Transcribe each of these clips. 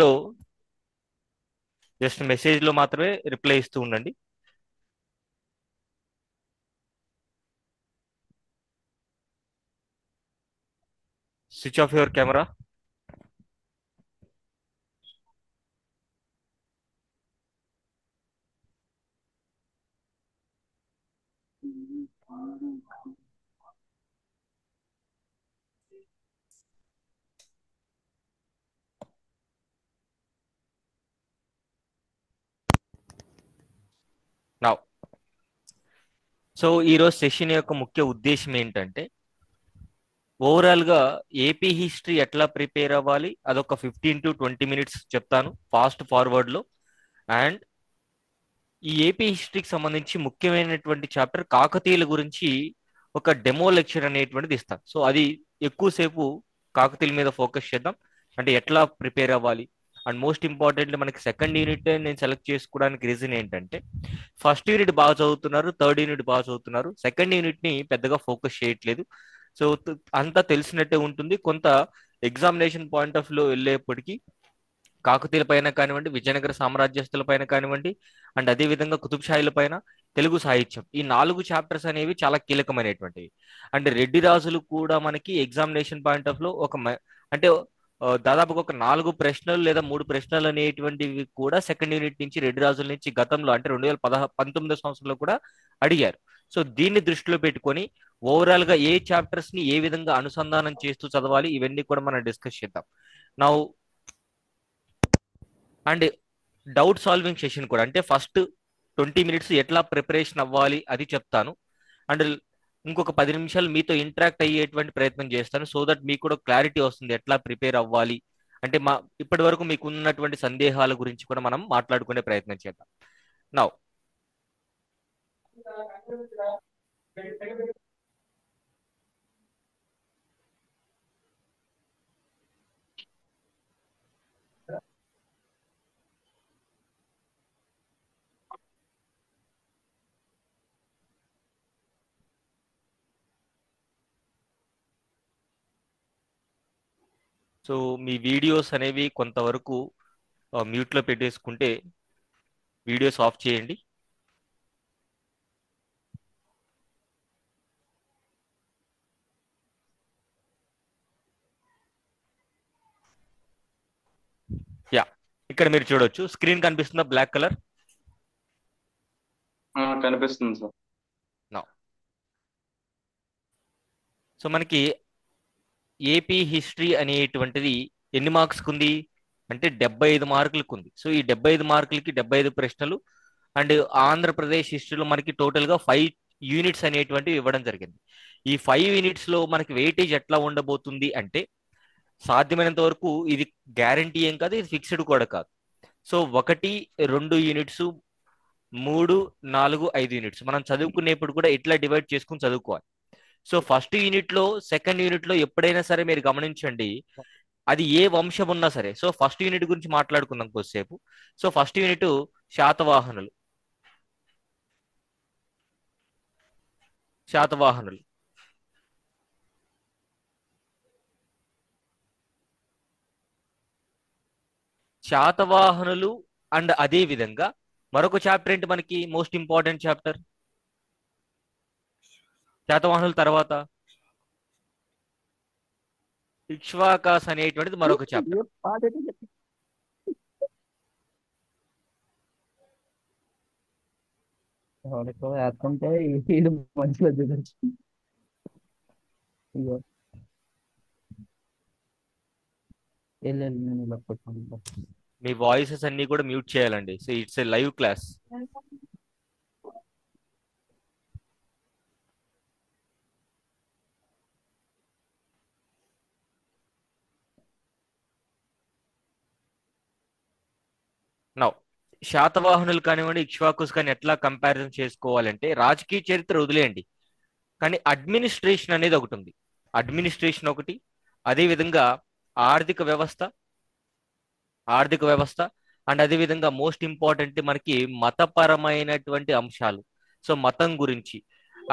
లో just message లో మాత్రమే రిప్లై ఇస్తూ ఉండండి. Switch off your camera. Now so ఈరోజు సెషన్ యొక్క ముఖ్య ఉద్దేశం ఏంటంటే, ఓవరాల్ గా ఏపీ హిస్టరీ ఎట్లా ప్రిపేర్ అవ్వాలి అదొక 15 to 20 minutes చెప్తాను ఫాస్ట్ ఫార్వర్డ్ లో. అండ్ ఈ ఏపీ హిస్టరీకి సంబంధించి ముఖ్యమైనటువంటి చాప్టర్ కాకతీయుల గురించి ఒక డెమో లెక్చర్ అనేటువంటిది ఇస్తాను. సో అది ఎక్కువసేపు కాకతీయుల మీద ఫోకస్ చేద్దాం, అంటే ఎట్లా ప్రిపేర్ అవ్వాలి. అండ్ మోస్ట్ ఇంపార్టెంట్లీ మనకి సెకండ్ యూనిట్ నేను సెలెక్ట్ చేసుకోవడానికి రీజన్ ఏంటంటే, ఫస్ట్ యూనిట్ బాగా చదువుతున్నారు, థర్డ్ యూనిట్ బాగా చదువుతున్నారు, సెకండ్ యూనిట్ ని పెద్దగా ఫోకస్ చేయట్లేదు. సో అంతా తెలిసినట్టే ఉంటుంది. కొంత ఎగ్జామినేషన్ పాయింట్ ఆఫ్ లో వెళ్ళేప్పటికీ కాకతీయుల పైన కానివ్వండి, విజయనగర సామ్రాజ్యస్తుల పైన కానివ్వండి, అండ్ అదే విధంగా కుతుబ్ షాహీల పైన, తెలుగు సాహిత్యం, ఈ 4 చాప్టర్స్ అనేవి చాలా కీలకమైనటువంటివి. అండ్ రెడ్డి రాజులు కూడా మనకి ఎగ్జామినేషన్ పాయింట్ ఆఫ్ లో అంటే దాదాపుగా ఒక 4 ప్రశ్నలు లేదా 3 ప్రశ్నలు అనేటువంటివి కూడా సెకండ్ యూనిట్ నుంచి రెడ్డి రాజుల నుంచి గతంలో అంటే 2019 సంవత్సరంలో కూడా అడిగారు. సో దీన్ని దృష్టిలో పెట్టుకొని ఓవరాల్ గా ఏ చాప్టర్స్ ని ఏ విధంగా అనుసంధానం చేస్తూ చదవాలి ఇవన్నీ కూడా మనం డిస్కస్ చేద్దాం. నా అండ్ డౌట్ సాల్వింగ్ సెషన్ కూడా, అంటే ఫస్ట్ 20 minutes ఎట్లా ప్రిపరేషన్ అవ్వాలి అది చెప్తాను. అండ్ ఇంకొక 10 నిమిషాలు మీతో ఇంటరాక్ట్ అయ్యేటువంటి ప్రయత్నం చేస్తాను, సో దట్ మీకు కూడా క్లారిటీ వస్తుంది ఎట్లా ప్రిపేర్ అవ్వాలి. అంటే ఇప్పటి వరకు మీకు ఉన్నటువంటి సందేహాల గురించి కూడా మనం మాట్లాడుకునే ప్రయత్నం చేద్దాం. నౌ సో మీ వీడియోస్ అనేవి కొంతవరకు మ్యూట్లో పెట్టేసుకుంటే వీడియోస్ ఆఫ్ చేయండి. యా, ఇక్కడ మీరు చూడొచ్చు, స్క్రీన్ కనిపిస్తుందా బ్లాక్ కలర్? కనిపిస్తుంది సార్. సో మనకి ఏపీ హిస్టరీ అనేటువంటిది ఎన్ని మార్క్స్కి ఉంది అంటే 75 మార్కులకు ఉంది. సో ఈ 75 మార్కులకి 75 ప్రశ్నలు. అండ్ ఆంధ్రప్రదేశ్ హిస్టరీలో మనకి టోటల్ గా 5 యూనిట్స్ అనేటువంటివి ఇవ్వడం జరిగింది. ఈ 5 యూనిట్స్ లో మనకి వెయిటేజ్ ఎట్లా ఉండబోతుంది అంటే, సాధ్యమైనంత వరకు ఇది గ్యారంటీ ఏం కాదు, ఇది ఫిక్స్డ్ కూడా కాదు. సో 1, 2 యూనిట్స్, 3, 4, 5 యూనిట్స్ మనం చదువుకునేప్పుడు కూడా ఇట్లా డివైడ్ చేసుకుని చదువుకోవాలి. సో ఫస్ట్ యూనిట్ లో సెకండ్ యూనిట్ లో ఎప్పుడైనా సరే మీరు గమనించండి, అది ఏ వంశం ఉన్నా సరే. సో ఫస్ట్ యూనిట్ గురించి మాట్లాడుకుందాం కొద్దిసేపు. సో ఫస్ట్ యూనిట్ శాతవాహనులు. శాతవాహనులు శాతవాహనులు అండ్ అదే విధంగా మరొక చాప్టర్ ఏంటి మనకి మోస్ట్ ఇంపార్టెంట్ చాప్టర్ శాతవాహనుల తర్వాత ఇక్ష్వాకాస్ అనేటువంటిది మరొక చాప్టర్. ఎవరికో వేస్తుంటే ఈడు మంచిగా దిగచ్చు. ఇగో వెళ్ళు నేను ఇలా పెట్టుకుంటా. మీ వాయిసెస్ అన్ని కూడా మ్యూట్ చేయాలండి. So it's a live class. Now శాతవాహనులు కానివ్వండి, ఇక్ష్వాకుస్ కానీ ఎట్లా కంపారిజన్ చేసుకోవాలంటే, రాజకీయ చరిత్ర వదిలేయండి, కానీ అడ్మినిస్ట్రేషన్ అనేది ఒకటి ఉంది. అడ్మినిస్ట్రేషన్ ఒకటి, అదే విధంగా ఆర్థిక వ్యవస్థ ఆర్థిక వ్యవస్థ అండ్ అదే విధంగా మోస్ట్ ఇంపార్టెంట్ మనకి మతపరమైనటువంటి అంశాలు, సో మతం గురించి.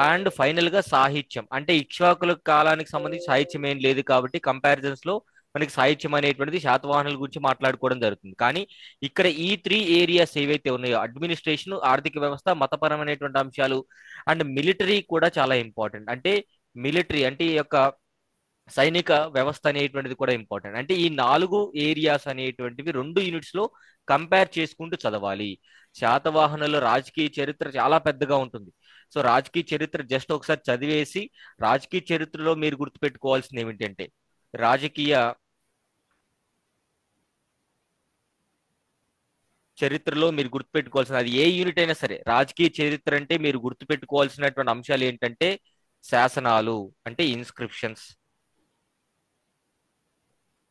అండ్ ఫైనల్ గా సాహిత్యం, అంటే ఇక్ష్వాకుల కాలానికి సంబంధించి సాహిత్యం ఏం లేదు కాబట్టి కంపారిజన్స్ లో మనకి సాహిత్యం అనేటువంటిది శాతవాహనుల గురించి మాట్లాడుకోవడం జరుగుతుంది. కానీ ఇక్కడ ఈ 3 ఏరియాస్ ఏవైతే ఉన్నాయో, అడ్మినిస్ట్రేషన్, ఆర్థిక వ్యవస్థ, మతపరమైనటువంటి అంశాలు అండ్ మిలిటరీ కూడా చాలా ఇంపార్టెంట్. అంటే మిలిటరీ అంటే ఈ యొక్క సైనిక వ్యవస్థ అనేటువంటిది కూడా ఇంపార్టెంట్. అంటే ఈ 4 ఏరియాస్ అనేటువంటివి 2 యూనిట్స్ లో కంపేర్ చేసుకుంటూ చదవాలి. శాతవాహనుల రాజకీయ చరిత్ర చాలా పెద్దగా ఉంటుంది. సో రాజకీయ చరిత్ర జస్ట్ ఒకసారి చదివేసి, రాజకీయ చరిత్రలో మీరు గుర్తుపెట్టుకోవాల్సింది ఏమిటంటే, రాజకీయ చరిత్రలో మీరు గుర్తుపెట్టుకోవాల్సిన, అది ఏ యూనిట్ అయినా సరే, రాజకీయ చరిత్ర అంటే మీరు గుర్తుపెట్టుకోవాల్సినటువంటి అంశాలు ఏంటంటే శాసనాలు, అంటే ఇన్స్క్రిప్షన్స్.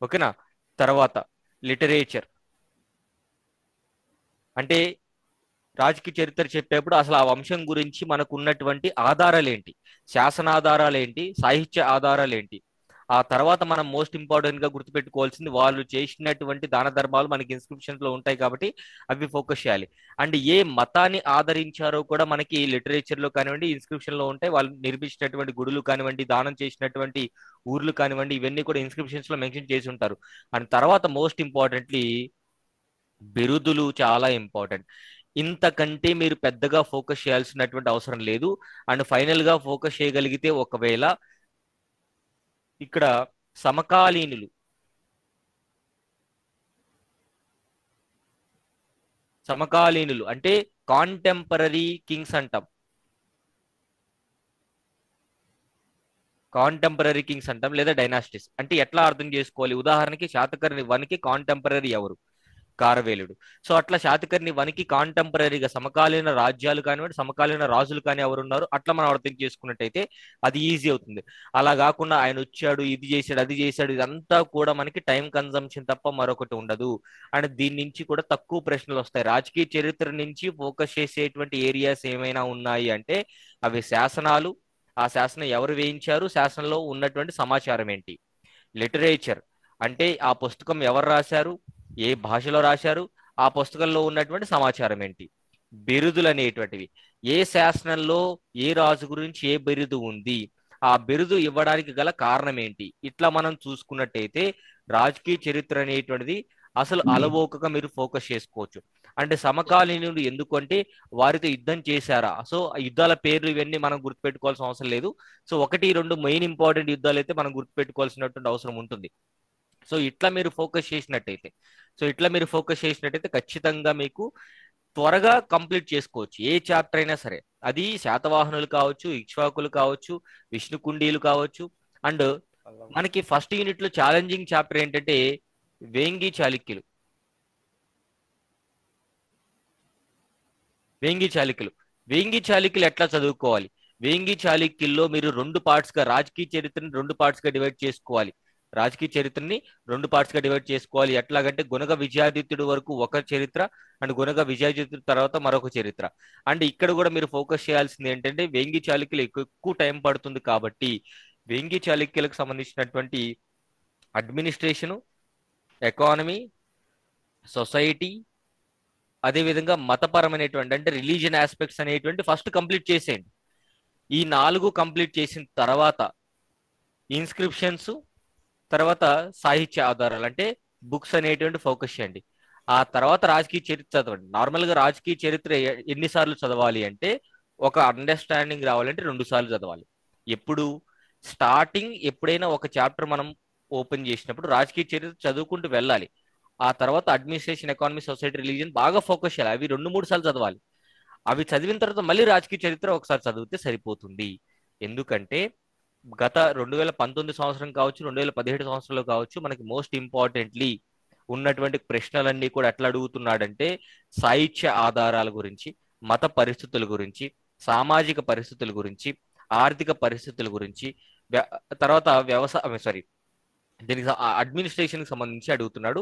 ఓకేనా? తర్వాత లిటరేచర్, అంటే రాజకీయ చరిత్ర చెప్పేప్పుడు అసలు ఆ వంశం గురించి మనకు ఉన్నటువంటి ఆధారాలు ఏంటి, శాసనాధారాలు ఏంటి, సాహిత్య ఆధారాలు ఏంటి. ఆ తర్వాత మనం మోస్ట్ ఇంపార్టెంట్ గా గుర్తుపెట్టుకోవాల్సింది వాళ్ళు చేసినటువంటి దాన ధర్మాలు మనకి ఇన్స్క్రిప్షన్స్ లో ఉంటాయి కాబట్టి అవి ఫోకస్ చేయాలి. అండ్ ఏ మతాన్ని ఆదరించారో కూడా మనకి లిటరేచర్ లో కానివ్వండి, ఇన్స్క్రిప్షన్ లో ఉంటాయి. వాళ్ళు నిర్మించినటువంటి గుడులు కానివ్వండి, దానం చేసినటువంటి ఊర్లు కానివ్వండి, ఇవన్నీ కూడా ఇన్స్క్రిప్షన్స్ లో మెన్షన్ చేసి ఉంటారు. అండ్ తర్వాత మోస్ట్ ఇంపార్టెంట్లీ బిరుదులు చాలా ఇంపార్టెంట్. ఇంతకంటే మీరు పెద్దగా ఫోకస్ చేయాల్సినటువంటి అవసరం లేదు. అండ్ ఫైనల్ గా ఫోకస్ చేయగలిగితే, ఒకవేళ ఇక్కడ సమకాలీనులు, సమకాలీనులు అంటే కాంటెంపరరీ కింగ్స్ అంటాం. కాంటెంపరరీ కింగ్స్ అంటాం లేదా డైనాస్టిస్. అంటే ఎట్లా అర్థం చేసుకోవాలి? ఉదాహరణకి శాతకర్ణి వన్కి కాంటెంపరరీ ఎవరు? కారవేలుడు. సో అట్లా శాతకర్ణి వనికి కాంటెంపరీగా సమకాలీన రాజ్యాలు కానివ్వండి, సమకాలీన రాజులు కానీ ఎవరు ఉన్నారు, అట్లా మనం అర్థం చేసుకున్నట్టయితే అది ఈజీ అవుతుంది. అలా కాకుండా ఆయన వచ్చాడు, ఇది చేశాడు, అది చేశాడు, ఇదంతా కూడా మనకి టైం కన్జంప్షన్ తప్ప మరొకటి ఉండదు. అండ్ దీని నుంచి కూడా తక్కువ ప్రశ్నలు వస్తాయి. రాజకీయ చరిత్ర నుంచి ఫోకస్ చేసేటువంటి ఏరియాస్ ఏమైనా ఉన్నాయి అంటే అవి శాసనాలు, ఆ శాసనం ఎవరు వేయించారు, శాసనంలో ఉన్నటువంటి సమాచారం ఏంటి. లిటరేచర్ అంటే ఆ పుస్తకం ఎవరు రాశారు, ఏ భాషలో రాశారు, ఆ పుస్తకంలో ఉన్నటువంటి సమాచారం ఏంటి. బిరుదులు అనేటువంటివి, ఏ శాసనంలో ఏ రాజు గురించి ఏ బిరుదు ఉంది, ఆ బిరుదు ఇవ్వడానికి గల కారణం ఏంటి. ఇట్లా మనం చూసుకున్నట్టయితే రాజకీయ చరిత్ర అనేటువంటిది అసలు అలవోకగా మీరు ఫోకస్ చేసుకోవచ్చు. అంటే సమకాలీనులు ఎందుకంటే వారితో యుద్ధం చేశారా, సో ఆ యుద్ధాల పేర్లు ఇవన్నీ మనం గుర్తుపెట్టుకోవాల్సిన అవసరం లేదు. సో 1, 2 మెయిన్ ఇంపార్టెంట్ యుద్ధాలు అయితే మనం గుర్తుపెట్టుకోవాల్సినటువంటి అవసరం ఉంటుంది. సో ఇట్లా మీరు ఫోకస్ చేసినట్టయితే ఖచ్చితంగా మీకు త్వరగా కంప్లీట్ చేసుకోవచ్చు ఏ చాప్టర్ అయినా సరే. అది శాతవాహనులు కావచ్చు, ఇక్ష్వాకులు కావచ్చు, విష్ణుకుండీలు కావచ్చు. అండ్ మనకి ఫస్ట్ యూనిట్ లో ఛాలెంజింగ్ చాప్టర్ ఏంటంటే వేంగి చాళుక్యులు. వేంగి చాళుక్యులు వేంగి చాళుక్యులు ఎట్లా చదువుకోవాలి? వేంగి చాళుక్యుల్లో మీరు 2 పార్ట్స్ గా, రాజకీయ చరిత్రని 2 పార్ట్స్ గా డివైడ్ చేసుకోవాలి. రాజకీయ చరిత్రని 2 పార్ట్స్ గా డివైడ్ చేసుకోవాలి. ఎట్లాగంటే గుణగ విజయాదిత్యుడు వరకు ఒక చరిత్ర, అండ్ గుణగ విజయాదిత్యుడు తర్వాత మరొక చరిత్ర. అండ్ ఇక్కడ కూడా మీరు ఫోకస్ చేయాల్సింది ఏంటంటే వేంగి చాళుక్యులు ఎక్కువ టైం పడుతుంది కాబట్టి వేంగి చాళుక్యులకు సంబంధించినటువంటి అడ్మినిస్ట్రేషను, ఎకానమీ, సొసైటీ, అదేవిధంగా మతపరమైనటువంటి అంటే రిలీజియన్ ఆస్పెక్ట్స్ అనేటువంటి ఫస్ట్ కంప్లీట్ చేసేయండి. ఈ 4 కంప్లీట్ చేసిన తర్వాత ఇన్స్క్రిప్షన్స్, తర్వాత సాహిత్య ఆధారాలు అంటే బుక్స్ అనేటువంటి ఫోకస్ చేయండి. ఆ తర్వాత రాజకీయ చరిత్ర చదవండి. నార్మల్ గా రాజకీయ చరిత్ర ఎన్నిసార్లు చదవాలి అంటే, ఒక అండర్స్టాండింగ్ రావాలంటే 2 సార్లు చదవాలి. ఎప్పుడు స్టార్టింగ్ ఎప్పుడైనా ఒక చాప్టర్ మనం ఓపెన్ చేసినప్పుడు రాజకీయ చరిత్ర చదువుకుంటూ వెళ్ళాలి. ఆ తర్వాత అడ్మినిస్ట్రేషన్, ఎకానమీ, సొసైటీ, రిలీజియన్ బాగా ఫోకస్ చేయాలి. అవి 2, 3 సార్లు చదవాలి. అవి చదివిన తర్వాత మళ్ళీ రాజకీయ చరిత్ర ఒకసారి చదివితే సరిపోతుంది. ఎందుకంటే గత 2019 సంవత్సరం కావచ్చు, 2017 సంవత్సరంలో కావచ్చు, మనకి మోస్ట్ ఇంపార్టెంట్లీ ఉన్నటువంటి ప్రశ్నలన్నీ కూడా ఎట్లా అడుగుతున్నాడంటే సాహిత్య ఆధారాల గురించి, మత పరిస్థితుల గురించి, సామాజిక పరిస్థితుల గురించి, ఆర్థిక పరిస్థితుల గురించి, తర్వాత దీనికి అడ్మినిస్ట్రేషన్ కి సంబంధించి అడుగుతున్నాడు.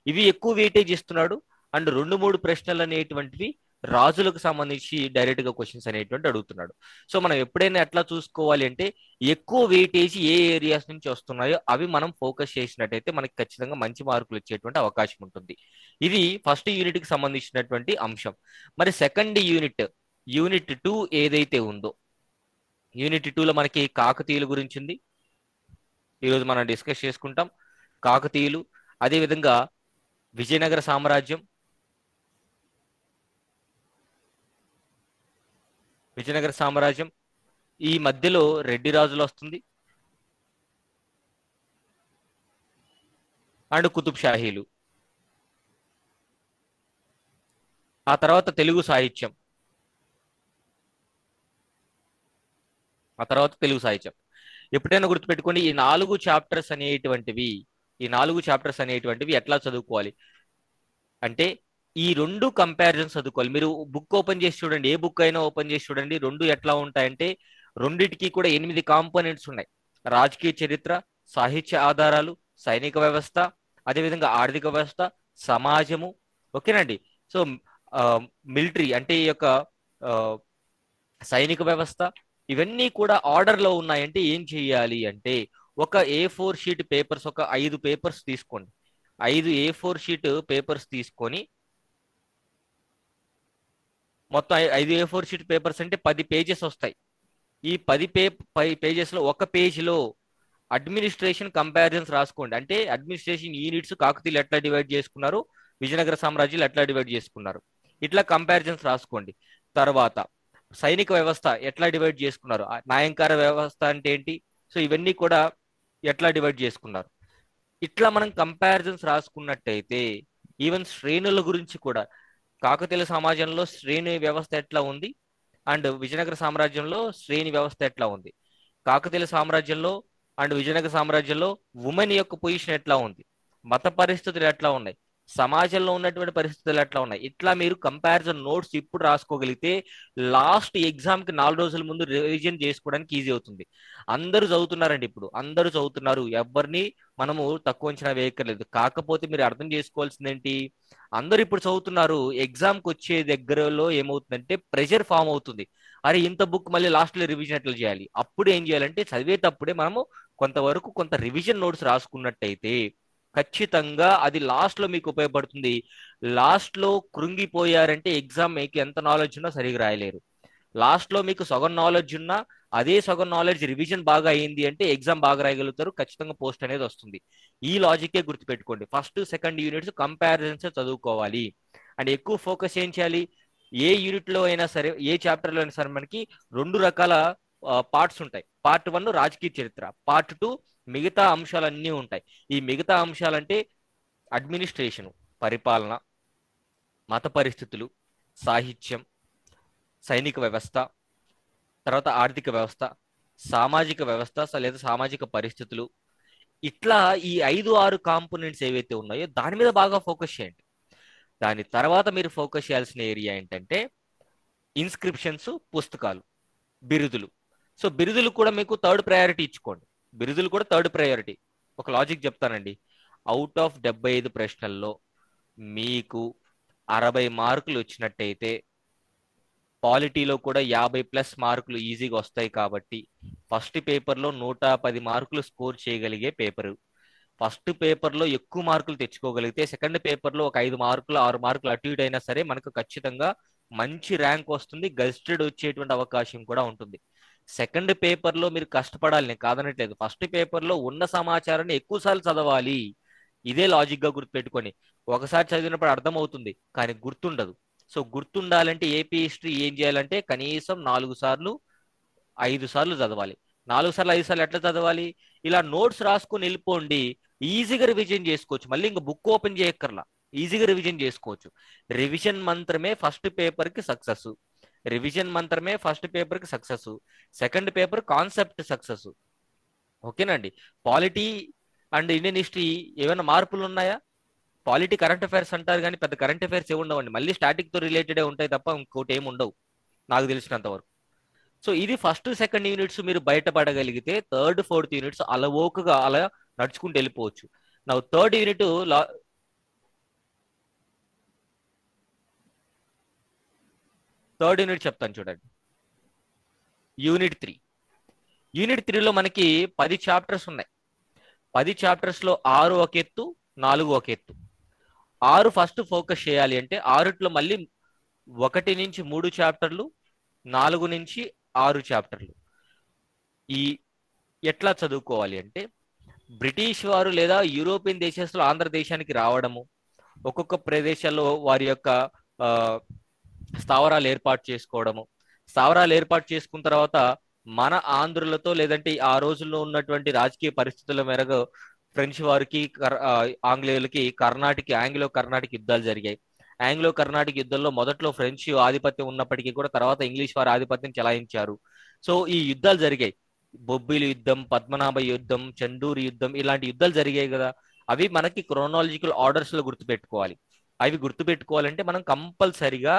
ఇవి ఎక్కువ వెయిటేజ్ ఇస్తున్నాడు. అండ్ 2, 3 ప్రశ్నలు అనేటువంటివి రాజులకు సంబంధించి డైరెక్ట్ గా క్వశ్చన్స్ అనేటువంటి అడుగుతున్నాడు. సో మనం ఎప్పుడైనా ఎట్లా చూసుకోవాలి అంటే ఎక్కువ వెయిటేజ్ ఏ ఏరియాస్ నుంచి వస్తున్నాయో అవి మనం ఫోకస్ చేసినట్టయితే మనకి ఖచ్చితంగా మంచి మార్కులు వచ్చేటువంటి అవకాశం ఉంటుంది. ఇది ఫస్ట్ యూనిట్ కి సంబంధించినటువంటి అంశం. మరి సెకండ్ యూనిట్ 2 ఏదైతే ఉందో, యూనిట్ 2లో మనకి కాకతీయుల గురించి ఉంది. ఈరోజు మనం డిస్కస్ చేసుకుంటాం. కాకతీయులు, అదేవిధంగా విజయనగర సామ్రాజ్యం, ఈ మధ్యలో రెడ్డి రాజులు వస్తుంది, అండ్ కుతుబ్ షాహీలు. ఆ తర్వాత తెలుగు సాహిత్యం, ఎప్పుడైనా గుర్తుపెట్టుకోండి ఈ 4 చాప్టర్స్ అనేటువంటివి ఎట్లా చదువుకోవాలి అంటే ఈ 2 కంపారిజన్స్ చదువుకోవాలి. మీరు బుక్ ఓపెన్ చేసి చూడండి, ఏ బుక్ అయినా ఓపెన్ చేసి చూడండి, 2 ఎట్లా ఉంటాయంటే రెండిటికి కూడా 8 కాంపోనెంట్స్ ఉన్నాయి. రాజకీయ చరిత్ర, సాహిత్య ఆధారాలు, సైనిక వ్యవస్థ, అదేవిధంగా ఆర్థిక వ్యవస్థ, సమాజము. ఓకేనండి. సో మిలిటరీ అంటే ఈ యొక్క సైనిక వ్యవస్థ, ఇవన్నీ కూడా ఆర్డర్ లో ఉన్నాయంటే ఏం చెయ్యాలి అంటే ఒక A4 షీట్ పేపర్స్, ఒక 5 పేపర్స్ తీసుకోండి. 5 A4 షీట్ పేపర్స్ తీసుకొని, మొత్తం 5 A4 షీట్ పేపర్స్ అంటే 10 పేజెస్ వస్తాయి. ఈ 10 పేజెస్ లో ఒక పేజీలో అడ్మినిస్ట్రేషన్ కంపారిజన్స్ రాసుకోండి. అంటే అడ్మినిస్ట్రేషన్ యూనిట్స్ కాకతీయులు ఎట్లా డివైడ్ చేసుకున్నారు, విజయనగర సామ్రాజ్యాలు ఎట్లా డివైడ్ చేసుకున్నారు, ఇట్లా కంపారిజన్స్ రాసుకోండి. తర్వాత సైనిక వ్యవస్థ ఎట్లా డివైడ్ చేసుకున్నారు, న్యాయంకార వ్యవస్థ అంటే ఏంటి, సో ఇవన్నీ కూడా ఎట్లా డివైడ్ చేసుకున్నారు. ఇట్లా మనం కంపారిజన్స్ రాసుకున్నట్టయితే ఈవెన్ శ్రేణుల గురించి కూడా, కాకతీయుల సమాజంలో శ్రేణి వ్యవస్థ ఎట్లా ఉంది అండ్ విజయనగర సామ్రాజ్యంలో శ్రేణి వ్యవస్థ ఎట్లా ఉంది, కాకతీయుల సామ్రాజ్యంలో అండ్ విజయనగర సామ్రాజ్యంలో ఉమెన్ యొక్క పొజిషన్ ఎట్లా ఉంది, మత పరిస్థితులు ఎట్లా ఉన్నాయి, సమాజంలో ఉన్నటువంటి పరిస్థితులు ఎట్లా ఉన్నాయి, ఇట్లా మీరు కంపారిజన్ నోట్స్ ఇప్పుడు రాసుకోగలిగితే లాస్ట్ ఎగ్జామ్ కి 4 రోజుల ముందు రివిజన్ చేసుకోవడానికి ఈజీ అవుతుంది. అందరూ చదువుతున్నారండి, ఇప్పుడు అందరూ చదువుతున్నారు, ఎవరిని మనము తక్కువ అంచనా వేయక్కర్లేదు. కాకపోతే మీరు అర్థం చేసుకోవాల్సింది ఏంటి, అందరూ ఇప్పుడు చదువుతున్నారు, ఎగ్జామ్ కి వచ్చే దగ్గరలో ఏమవుతుందంటే ప్రెషర్ ఫామ్ అవుతుంది. అరే ఇంత బుక్ మళ్ళీ లాస్ట్ లో రివిజన్ ఎట్లా చేయాలి, అప్పుడు ఏం చేయాలంటే చదివేటప్పుడే మనము కొంతవరకు కొంత రివిజన్ నోట్స్ రాసుకున్నట్టయితే ఖచ్చితంగా అది లాస్ట్ లో మీకు ఉపయోగపడుతుంది. లాస్ట్ లో కృంగిపోయారంటే ఎగ్జామ్ మీకు ఎంత నాలెడ్జ్ ఉన్నా సరిగా రాయలేరు. లాస్ట్ లో మీకు సగం నాలెడ్జ్ ఉన్నా అదే సగం నాలెడ్జ్ రివిజన్ బాగా అయింది అంటే ఎగ్జామ్ బాగా రాయగలుగుతారు, ఖచ్చితంగా పోస్ట్ అనేది వస్తుంది. ఈ లాజికే గుర్తుపెట్టుకోండి. ఫస్ట్ సెకండ్ యూనిట్స్ కంపారిజన్స్ చదువుకోవాలి. అండ్ ఎక్కువ ఫోకస్ ఏం చేయాలి, ఏ యూనిట్ లో అయినా సరే, ఏ చాప్టర్ లో అయినా సరే మనకి 2 రకాల పార్ట్స్ ఉంటాయి. పార్ట్ 1 రాజకీయ చరిత్ర, పార్ట్ 2 మిగతా అంశాలన్నీ ఉంటాయి. ఈ మిగతా అంశాలంటే అడ్మినిస్ట్రేషన్, పరిపాలన, మత పరిస్థితులు, సాహిత్యం, సైనిక వ్యవస్థ, తర్వాత ఆర్థిక వ్యవస్థ, సామాజిక వ్యవస్థ లేదా సామాజిక పరిస్థితులు. ఇట్లా ఈ 5-6 కాంపోనెంట్స్ ఏవైతే ఉన్నాయో దాని మీద బాగా ఫోకస్ చేయండి. దాని తర్వాత మీరు ఫోకస్ చేయాల్సిన ఏరియా ఏంటంటే ఇన్స్క్రిప్షన్స్, పుస్తకాలు, బిరుదులు. సో బిరుదులు కూడా మీకు థర్డ్ ప్రయారిటీ ఇచ్చుకోండి. బిరుదులు కూడా థర్డ్ ప్రయారిటీ. ఒక లాజిక్ చెప్తానండి, అవుట్ ఆఫ్ 75 ప్రశ్నల్లో మీకు 60 మార్కులు వచ్చినట్టయితే పాలిటీలో కూడా 50+ మార్కులు ఈజీగా వస్తాయి. కాబట్టి ఫస్ట్ పేపర్లో 110 మార్కులు స్కోర్ చేయగలిగే పేపరు. ఫస్ట్ పేపర్లో ఎక్కువ మార్కులు తెచ్చుకోగలిగితే సెకండ్ పేపర్లో ఒక 5 మార్కులు 6 మార్కులు అటు ఇటు అయినా సరే మనకు ఖచ్చితంగా మంచి ర్యాంక్ వస్తుంది, గెస్టెడ్ వచ్చేటువంటి అవకాశం కూడా ఉంటుంది. సెకండ్ పేపర్లో మీరు కష్టపడాలి, నేను కాదనట్లేదు. ఫస్ట్ పేపర్లో ఉన్న సమాచారాన్ని ఎక్కువసార్లు చదవాలి. ఇదే లాజిక్ గా గుర్తుపెట్టుకొని, ఒకసారి చదివినప్పుడు అర్థమవుతుంది కానీ గుర్తుండదు. సో గుర్తుండాలంటే ఏపీ హిస్టరీ ఏం చేయాలంటే కనీసం 4 సార్లు 5 సార్లు చదవాలి. 4 సార్లు 5 సార్లు ఎట్లా చదవాలి, ఇలా నోట్స్ రాసుకుని వెళ్ళిపోండి, ఈజీగా రివిజన్ చేసుకోవచ్చు. మళ్ళీ ఇంకా బుక్ ఓపెన్ చేయక్కర్లా, ఈజీగా రివిజన్ చేసుకోవచ్చు. రివిజన్ మంత్రమే ఫస్ట్ పేపర్ కి success, second paper concept success. ఓకేనండి. పాలిటీ అండ్ ఇండియన్ హిస్టరీ ఏమైనా మార్పులు ఉన్నాయా, పాలిటీ కరెంట్ అఫైర్స్ అంటారు కానీ పెద్ద కరెంట్ అఫైర్స్ ఏ ఉండవండి, మళ్ళీ స్టాటిక్ తో రిలేటెడ్ ఉంటాయి తప్ప ఇంకోటి ఏమి ఉండవు నాకు తెలిసినంత వరకు. సో ఇది ఫస్ట్ సెకండ్ యూనిట్స్ మీరు బయటపడగలిగితే థర్డ్ ఫోర్త్ యూనిట్స్ అలవోకగా అలా నడుచుకుంటూ వెళ్ళిపోవచ్చు. నా థర్డ్ యూనిట్ చెప్తాను చూడండి. యూనిట్ 3లో మనకి 10 చాప్టర్స్ ఉన్నాయి. 10 చాప్టర్స్ లో 6 ఒక ఎత్తు, 4 ఒక ఎత్తు. 6 ఫస్ట్ ఫోకస్ చేయాలి అంటే 6లో మళ్ళీ 1 నుంచి 3 చాప్టర్లు, 4 నుంచి 6 చాప్టర్లు. ఈ ఎట్లా చదువుకోవాలి అంటే బ్రిటిష్ వారు లేదా యూరోపియన్ దేశస్తులు ఆంధ్రదేశానికి రావడము, ఒక్కొక్క ప్రదేశాల్లో వారి యొక్క ఆ, స్థావరాలు ఏర్పాటు చేసుకోవడము, స్థావరాలు ఏర్పాటు చేసుకున్న తర్వాత మన ఆంధ్రులతో లేదంటే ఆ రోజుల్లో ఉన్నటువంటి రాజకీయ పరిస్థితుల మేరకు ఫ్రెంచ్ వారికి ఆంగ్లేయులకి ఆంగ్లో కర్ణాటిక్ యుద్ధాలు జరిగాయి. ఆంగ్లో కర్ణాటిక్ యుద్ధంలో మొదట్లో ఫ్రెంచ్ ఆధిపత్యం ఉన్నప్పటికీ కూడా తర్వాత ఇంగ్లీష్ వారి ఆధిపత్యం చెలాయించారు. సో ఈ యుద్ధాలు జరిగాయి. బొబ్బిలి యుద్ధం, పద్మనాభ యుద్ధం, చండూరి యుద్ధం, ఇలాంటి యుద్ధాలు జరిగాయి కదా. అవి మనకి క్రోనాలజికల్ ఆర్డర్స్ లో గుర్తుపెట్టుకోవాలి. అవి గుర్తుపెట్టుకోవాలంటే మనం కంపల్సరిగా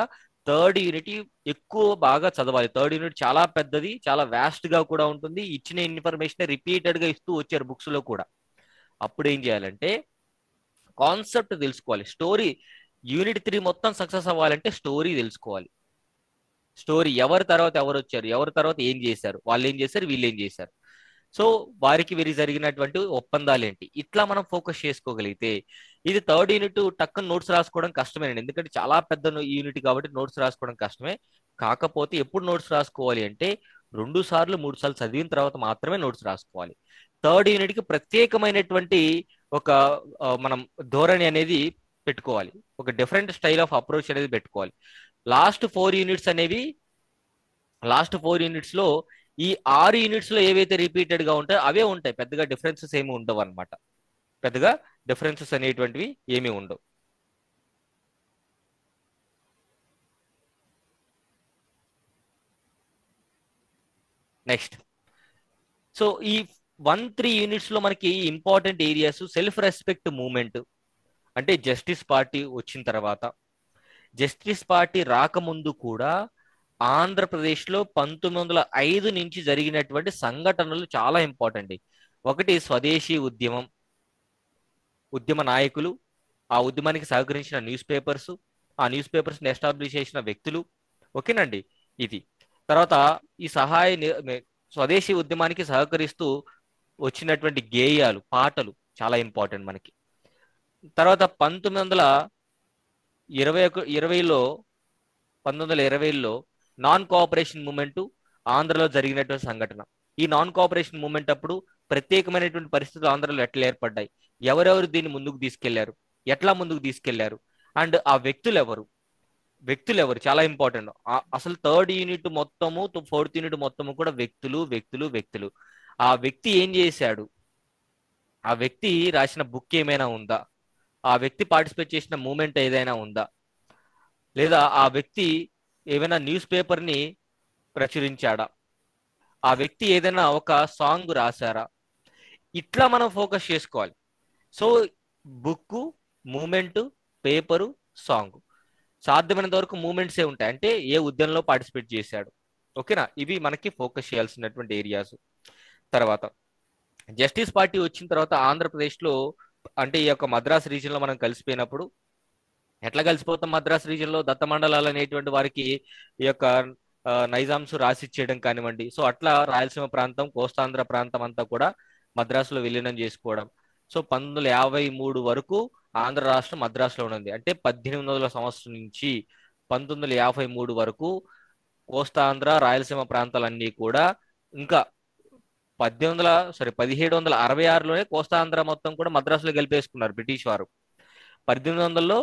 థర్డ్ యూనిట్ ఎక్కువ బాగా చదవాలి. థర్డ్ యూనిట్ చాలా పెద్దది, చాలా వ్యాస్ట్ గా కూడా ఉంటుంది. ఇచ్చిన ఇన్ఫర్మేషన్ రిపీటెడ్ గా ఇస్తూ వచ్చారు బుక్స్ లో కూడా. అప్పుడు ఏం చేయాలంటే కాన్సెప్ట్ తెలుసుకోవాలి. స్టోరీ యూనిట్ 3 మొత్తం సక్సెస్ అవ్వాలంటే స్టోరీ తెలుసుకోవాలి. స్టోరీ ఎవరి తర్వాత ఎవరు వచ్చారు, ఎవరి తర్వాత ఏం చేశారు, వాళ్ళు ఏం చేశారు, వీళ్ళు ఏం చేశారు, సో వారికి వీరికి జరిగినటువంటి ఒప్పందాలు ఏంటి, ఇట్లా మనం ఫోకస్ చేసుకోగలిగితే ఇది థర్డ్ యూనిట్ టక్కన నోట్స్ రాసుకోవడం కష్టమేనండి. ఎందుకంటే చాలా పెద్ద యూనిట్ కాబట్టి నోట్స్ రాసుకోవడం కష్టమే. కాకపోతే ఎప్పుడు నోట్స్ రాసుకోవాలి అంటే 2 సార్లు 3 సార్లు చదివిన తర్వాత మాత్రమే నోట్స్ రాసుకోవాలి. థర్డ్ యూనిట్ కి ప్రత్యేకమైనటువంటి ఒక మనం ధోరణి అనేది పెట్టుకోవాలి. ఒక డిఫరెంట్ స్టైల్ ఆఫ్ అప్రోచ్ అనేది పెట్టుకోవాలి. లాస్ట్ 4 యూనిట్స్ లో ఈ 6 యూనిట్స్ లో ఏవైతే రిపీటెడ్ గా ఉంటాయో అవే ఉంటాయి. పెద్దగా డిఫరెన్సెస్ ఏమి ఉండవు అనమాట. పెద్దగా డిఫరెన్సెస్ అనేటువంటివి ఏమీ ఉండవు. నెక్స్ట్, సో ఈ 1-3 యూనిట్స్ లో మనకి important areas self respect movement. అంటే జస్టిస్ పార్టీ వచ్చిన తర్వాత, జస్టిస్ పార్టీ రాకముందు కూడా ఆంధ్రప్రదేశ్లో 1905 నుంచి జరిగినటువంటి సంఘటనలు చాలా ఇంపార్టెంట్. ఒకటి స్వదేశీ ఉద్యమ నాయకులు, ఆ ఉద్యమానికి సహకరించిన న్యూస్ పేపర్స్, ఆ న్యూస్ పేపర్స్ ని ఎస్టాబ్లిష్ చేసిన వ్యక్తులు. ఓకేనండి, ఇది. తర్వాత ఈ స్వదేశీ ఉద్యమానికి సహకరిస్తూ వచ్చినటువంటి గేయాలు, పాటలు చాలా ఇంపార్టెంట్ మనకి. తర్వాత 1920లో నాన్ కోఆపరేషన్ మూమెంట్ ఆంధ్రలో జరిగినటువంటి సంఘటన. ఈ నాన్ కోఆపరేషన్ మూమెంట్ అప్పుడు ప్రత్యేకమైనటువంటి పరిస్థితులు ఆంధ్రలో ఎట్లా ఏర్పడ్డాయి, ఎవరెవరు దీన్ని ముందుకు తీసుకెళ్లారు, ఎట్లా ముందుకు తీసుకెళ్లారు, అండ్ ఆ వ్యక్తులు ఎవరు చాలా ఇంపార్టెంట్. అసలు థర్డ్ యూనిట్ మొత్తము, ఫోర్త్ యూనిట్ మొత్తము కూడా వ్యక్తులు వ్యక్తులు వ్యక్తులు. ఆ వ్యక్తి ఏం చేశాడు, ఆ వ్యక్తి రాసిన బుక్ ఏమైనా ఉందా, ఆ వ్యక్తి పార్టిసిపేట్ చేసిన మూమెంట్ ఏదైనా ఉందా, లేదా ఆ వ్యక్తి ఏమైనా న్యూస్ పేపర్ ని ప్రచురించాడా, ఆ వ్యక్తి ఏదైనా ఒక సాంగ్ రాశారా, ఇట్లా మనం ఫోకస్ చేసుకోవాలి. So book, moment, paper, song, సాధ్యమైనంత వరకు మూమెంట్సే ఉంటాయి. అంటే ఏ ఉద్యమంలో పార్టిసిపేట్ చేశాడు. ఓకేనా, ఇవి మనకి ఫోకస్ చేయాల్సినటువంటి ఏరియాస్. తర్వాత జస్టిస్ పార్టీ వచ్చిన తర్వాత ఆంధ్రప్రదేశ్లో, అంటే ఈ యొక్క మద్రాస్ రీజియన్ లో మనం కలిసిపోయినప్పుడు, ఎట్లా కలిసిపోతాం మద్రాస్ రీజియన్ లో, దత్త మండలాలు అనేటువంటి వారికి ఈ యొక్క నైజామ్స్ రాసిచ్చేయడం కానివ్వండి. సో అట్లా రాయలసీమ ప్రాంతం, కోస్తాంధ్ర ప్రాంతం అంతా కూడా మద్రాసులో విలీనం చేసుకోవడం. సో 1953 వరకు ఆంధ్ర రాష్ట్రం మద్రాసులో ఉన్నది. అంటే 1800 సంవత్సరం నుంచి 1953 వరకు కోస్తాంధ్ర, రాయలసీమ ప్రాంతాలన్నీ కూడా, ఇంకా 1766లోనే కోస్తాంధ్ర మొత్తం కూడా మద్రాసులో గెలిపేసుకున్నారు బ్రిటిష్ వారు. 1800లో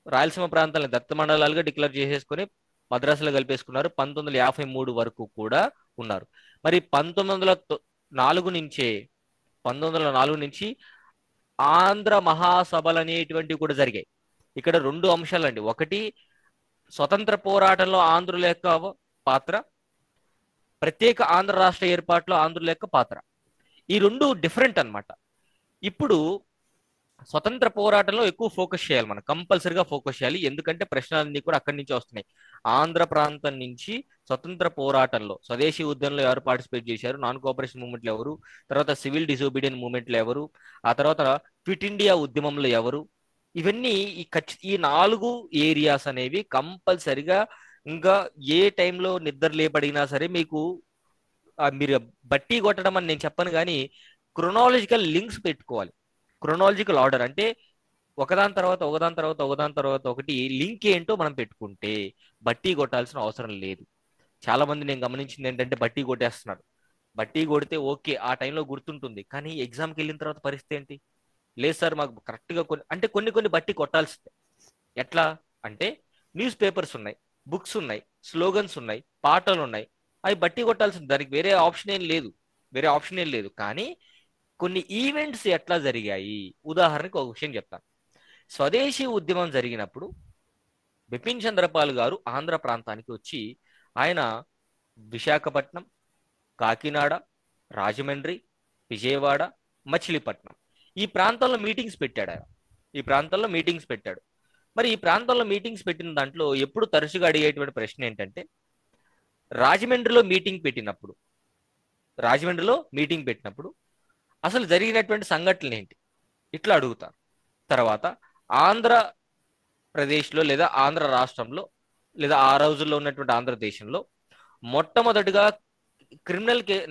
రాయలసీమ ప్రాంతాలను దత్త మండలాలుగా డిక్లేర్ చేసేసుకుని మద్రాసులో కలిపేసుకున్నారు. 1953 వరకు కూడా ఉన్నారు. మరి 1904 నుంచి ఆంధ్ర మహాసభలు అనేటువంటివి కూడా జరిగాయి. ఇక్కడ 2 అంశాలండి. ఒకటి, స్వతంత్ర పోరాటంలో ఆంధ్రుల యొక్క పాత్ర, ప్రత్యేక ఆంధ్ర రాష్ట్ర ఏర్పాటులో ఆంధ్రుల యొక్క పాత్ర. ఈ 2 డిఫరెంట్ అన్నమాట. ఇప్పుడు స్వతంత్ర పోరాటంలో ఎక్కువ ఫోకస్ చేయాలి, మనం కంపల్సరిగా ఫోకస్ చేయాలి. ఎందుకంటే ప్రశ్నలన్నీ కూడా అక్కడి నుంచి వస్తున్నాయి. ఆంధ్ర ప్రాంతం నుంచి స్వతంత్ర పోరాటంలో, స్వదేశీ ఉద్యమంలో ఎవరు పార్టిసిపేట్ చేశారు, నాన్ కోఆపరేషన్ మూవ్మెంట్లో ఎవరు, తర్వాత సివిల్ డిసోబీడియన్ మూవ్మెంట్లో ఎవరు, ఆ తర్వాత క్విట్ ఇండియా ఉద్యమంలో ఎవరు, ఇవన్నీ ఈ 4 ఏరియాస్ అనేవి కంపల్సరిగా, ఇంకా ఏ టైంలో నిద్ర లేపడినా సరే మీకు మీరు బట్టి కొట్టడం అని నేను చెప్పను, కానీ క్రొనాలజికల్ లింక్స్ పెట్టుకోవాలి. క్రొనాలజికల్ ఆర్డర్ అంటే ఒకదాని తర్వాత ఒకటి లింక్ ఏంటో మనం పెట్టుకుంటే బట్టి కొట్టాల్సిన అవసరం లేదు. చాలా మంది నేను గమనించింది ఏంటంటే బట్టి కొట్టేస్తున్నారు. బట్టి కొడితే ఓకే, ఆ టైంలో గుర్తుంటుంది. కానీ ఎగ్జామ్కి వెళ్ళిన తర్వాత పరిస్థితి ఏంటి? లేదు సార్ మాకు కరెక్ట్గా కొన్ని బట్టి కొట్టాల్సిందే. ఎట్లా అంటే న్యూస్ పేపర్స్ ఉన్నాయి, బుక్స్ ఉన్నాయి, స్లోగన్స్ ఉన్నాయి, పాటలు ఉన్నాయి, అవి బట్టి కొట్టాల్సింది. దానికి వేరే ఆప్షన్ ఏం లేదు, వేరే ఆప్షన్ ఏం లేదు. కానీ కొన్ని ఈవెంట్స్ ఎట్లా జరిగాయి, ఉదాహరణకు ఒక విషయం చెప్తాను. స్వదేశీ ఉద్యమం జరిగినప్పుడు బిపిన్ చంద్రపాల్ గారు ఆంధ్ర ప్రాంతానికి వచ్చి ఆయన విశాఖపట్నం, కాకినాడ, రాజమండ్రి, విజయవాడ, మచిలీపట్నం ఈ ప్రాంతాల్లో మీటింగ్స్ పెట్టాడు ఆయన. ఈ ప్రాంతాల్లో మీటింగ్స్ పెట్టాడు. మరి ఈ ప్రాంతంలో మీటింగ్స్ పెట్టిన దాంట్లో ఎప్పుడు తరచుగా అడిగేటువంటి ప్రశ్న ఏంటంటే, రాజమండ్రిలో మీటింగ్ పెట్టినప్పుడు రాజమండ్రిలో మీటింగ్ పెట్టినప్పుడు అసలు జరిగినటువంటి సంఘటనలు ఏంటి, ఇట్లా అడుగుతారు. తర్వాత ఆంధ్రప్రదేశ్లో లేదా ఆంధ్ర రాష్ట్రంలో లేదా ఆ రోజుల్లో ఉన్నటువంటి ఆంధ్రదేశంలో మొట్టమొదటిగా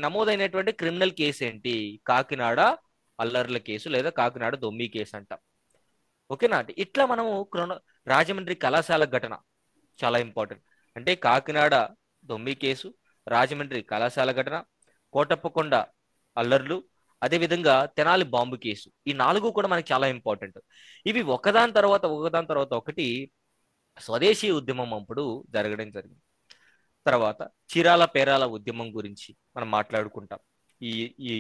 నమోదైనటువంటి క్రిమినల్ కేసు ఏంటి? కాకినాడ అల్లర్ల కేసు లేదా కాకినాడ దొమ్మి కేసు అంటాం. ఓకేనా అంటే ఇట్లా మనము రాజమండ్రి కళాశాల ఘటన చాలా ఇంపార్టెంట్. అంటే కాకినాడ దొమ్మి కేసు, రాజమండ్రి కళాశాల ఘటన, కోటప్పకొండ అల్లర్లు, అదేవిధంగా తెనాలి బాంబు కేసు, ఈ 4 కూడా మనకి చాలా ఇంపార్టెంట్. ఇవి ఒకదాని తర్వాత ఒకటి స్వదేశీ ఉద్యమం అప్పుడు జరగడం జరిగింది. తర్వాత చీరాల పేరాల ఉద్యమం గురించి మనం మాట్లాడుకుంటాం. ఈ ఈ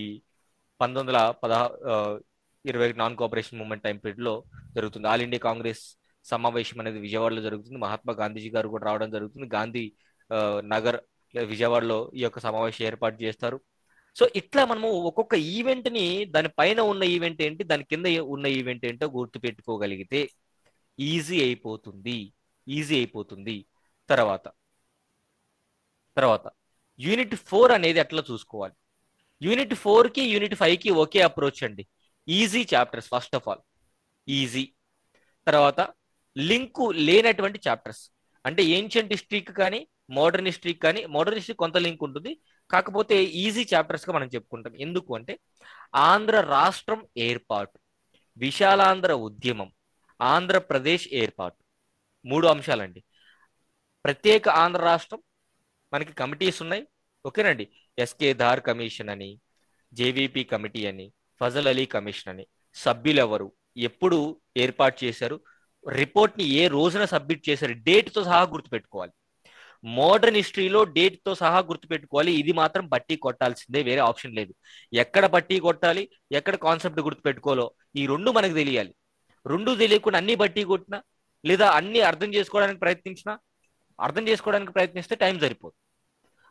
1924 non cooperation movement time period లో జరుగుతుంది. ఆల్ ఇండియా కాంగ్రెస్ సమావేశం అనేది విజయవాడలో జరుగుతుంది. మహాత్మా గాంధీజీ గారు కూడా రావడం జరుగుతుంది. గాంధీ నగర్ విజయవాడలో ఈ యొక్క సమావేశం ఏర్పాటు చేస్తారు. సో ఇట్లా మనము ఒక్కొక్క ఈవెంట్ ని దాని పైన ఉన్న ఈవెంట్ ఏంటి, దాని కింద ఉన్న ఈవెంట్ ఏంటో గుర్తు పెట్టుకోగలిగితే ఈజీ అయిపోతుంది. తర్వాత యూనిట్ 4 అనేది ఎట్లా చూసుకోవాలి? యూనిట్ 4 కి యూనిట్ 5 కి ఒకే అప్రోచ్ అండి. Easy chapters, first of all easy. తర్వాత లింకు లేనటువంటి చాప్టర్స్ అంటే ఏన్షియంట్ హిస్టరీకి కానీ మోడర్న్ హిస్టరీకి కానీ, మోడర్న్ హిస్టరీ కొంత లింక్ ఉంటుంది, కాకపోతే ఈజీ చాప్టర్స్ గా మనం చెప్పుకుంటాం. ఎందుకు అంటే ఆంధ్ర రాష్ట్రం ఏర్పాటు, విశాలాంధ్ర ఉద్యమం, ఆంధ్రప్రదేశ్ ఏర్పాటు, 3 అంశాలండి. ప్రత్యేక ఆంధ్ర రాష్ట్రం మనకి కమిటీస్ ఉన్నాయి, ఓకేనండి. ఎస్కే ధార్ కమిషన్ అని, జేవిపి కమిటీ అని, ఫజల్ అలీ కమిషన్ అని. సభ్యులు ఎవరు, ఎప్పుడు ఏర్పాటు చేశారు, రిపోర్ట్ ని ఏ రోజున సబ్మిట్ చేశారు, డేట్ తో సహా గుర్తుపెట్టుకోవాలి. మోడర్న్ హిస్టరీలో డేట్ తో సహా గుర్తుపెట్టుకోవాలి. ఇది మాత్రం బట్టి కొట్టాల్సిందే, వేరే ఆప్షన్ లేదు. ఎక్కడ బట్టి కొట్టాలి, ఎక్కడ కాన్సెప్ట్ గుర్తుపెట్టుకోవాలో ఈ 2 మనకు తెలియాలి. 2 తెలియకుండా అన్ని బట్టి కొట్టినా లేదా అన్ని అర్థం చేసుకోవడానికి ప్రయత్నిస్తే టైం సరిపోదు.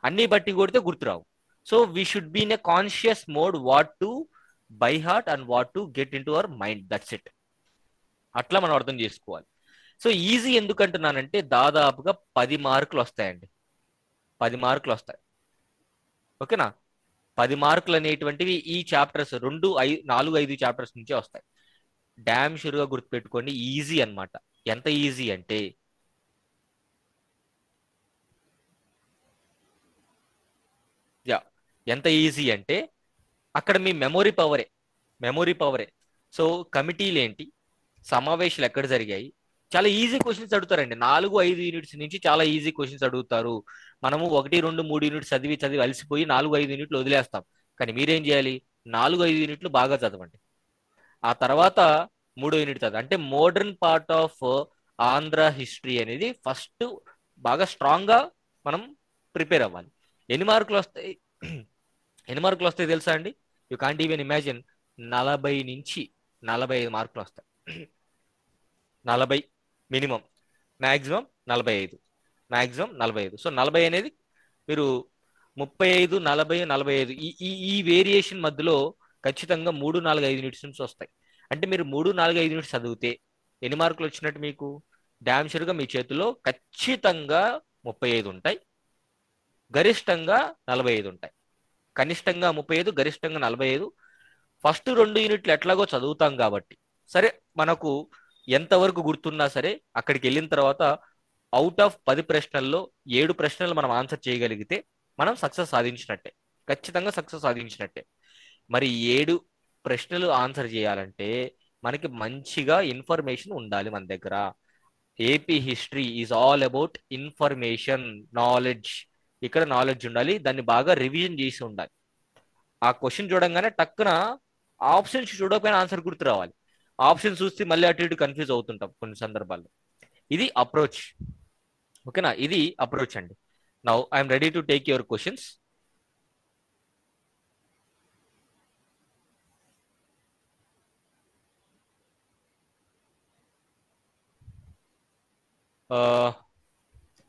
అన్ని బట్టి కొడితే గుర్తురావు. So we should be in a conscious mode what to by heart and what to get into our mind, that's it. అట్లా మనం అర్థం చేసుకోవాలి. సో ఈజీ ఎందుకంటున్నానంటే దాదాపుగా 10 మార్కులు వస్తాయండి, 10 మార్కులు వస్తాయి. ఓకేనా? 10 మార్కులు అనేటువంటివి ఈ చాప్టర్స్ 2, 4, 5 చాప్టర్స్ నుంచే వస్తాయి. డామ్ షూర్గా గుర్తుపెట్టుకోండి, ఈజీ అన్నమాట. ఎంత ఈజీ అంటే అక్కడ మీ మెమొరీ పవరే. సో కమిటీలు ఏంటి, సమావేశాలు ఎక్కడ జరిగాయి, చాలా ఈజీ క్వశ్చన్స్ అడుగుతారండి. 4, 5 యూనిట్స్ నుంచి చాలా ఈజీ క్వశ్చన్స్ అడుగుతారు. మనము 1, 2, 3 యూనిట్స్ చదివి అలసిపోయి 4, 5 యూనిట్లు వదిలేస్తాం. కానీ మీరేం చేయాలి, 4, 5 యూనిట్లు బాగా చదవండి. ఆ తర్వాత 3వ యూనిట్ చదవండి. అంటే modern part of Andhra history అనేది ఫస్ట్ బాగా స్ట్రాంగ్ గా మనం ప్రిపేర్ అవ్వాలి. ఎన్ని మార్కులు వస్తాయి తెలుసా అండి? You can't even imagine. 40 నుంచి 45 మార్కులు వస్తాయి. 40 మినిమం, మాక్సిమం 45. సో 40 అనేది మీరు 35, 40, 45 ఈ వేరియేషన్ మధ్యలో ఖచ్చితంగా 3, 4, 5 యూనిట్స్ నుంచి వస్తాయి. అంటే మీరు 3, 4, 5 యూనిట్స్ చదివితే ఎన్ని మార్కులు వచ్చినట్టు మీకు? డామ్ షూర్గా మీ చేతిలో ఖచ్చితంగా 35 ఉంటాయి, గరిష్టంగా 45 ఉంటాయి. కనిష్టంగా 35, గరిష్టంగా 45. ఫస్ట్ 2 యూనిట్లు ఎట్లాగో చదువుతాం కాబట్టి సరే, మనకు ఎంతవరకు గుర్తున్నా సరే అక్కడికి వెళ్ళిన తర్వాత అవుట్ ఆఫ్ 10 ప్రశ్నల్లో 7 ప్రశ్నలు మనం ఆన్సర్ చేయగలిగితే మనం సక్సెస్ సాధించినట్టే, ఖచ్చితంగా సక్సెస్ సాధించినట్టే. మరి 7 ప్రశ్నలు ఆన్సర్ చేయాలంటే మనకి మంచిగా ఇన్ఫర్మేషన్ ఉండాలి మన దగ్గర. AP history is all about information, knowledge. ఇక్కడ నాలెడ్జ్ ఉండాలి, దాన్ని బాగా రివిజన్ చేసి ఉండాలి. ఆ క్వశ్చన్ చూడంగానే టక్కున ఆప్షన్స్ చూడకపోయినా ఆన్సర్ గుర్తు రావాలి. ఆప్షన్ చూస్తే మళ్ళీ అటు ఇటు కన్ఫ్యూజ్ అవుతుంటాం కొన్ని సందర్భాల్లో. ఇది అప్రోచ్. ఓకేనా, ఇది అప్రోచ్ అండి. Now I'm ready to take your questions.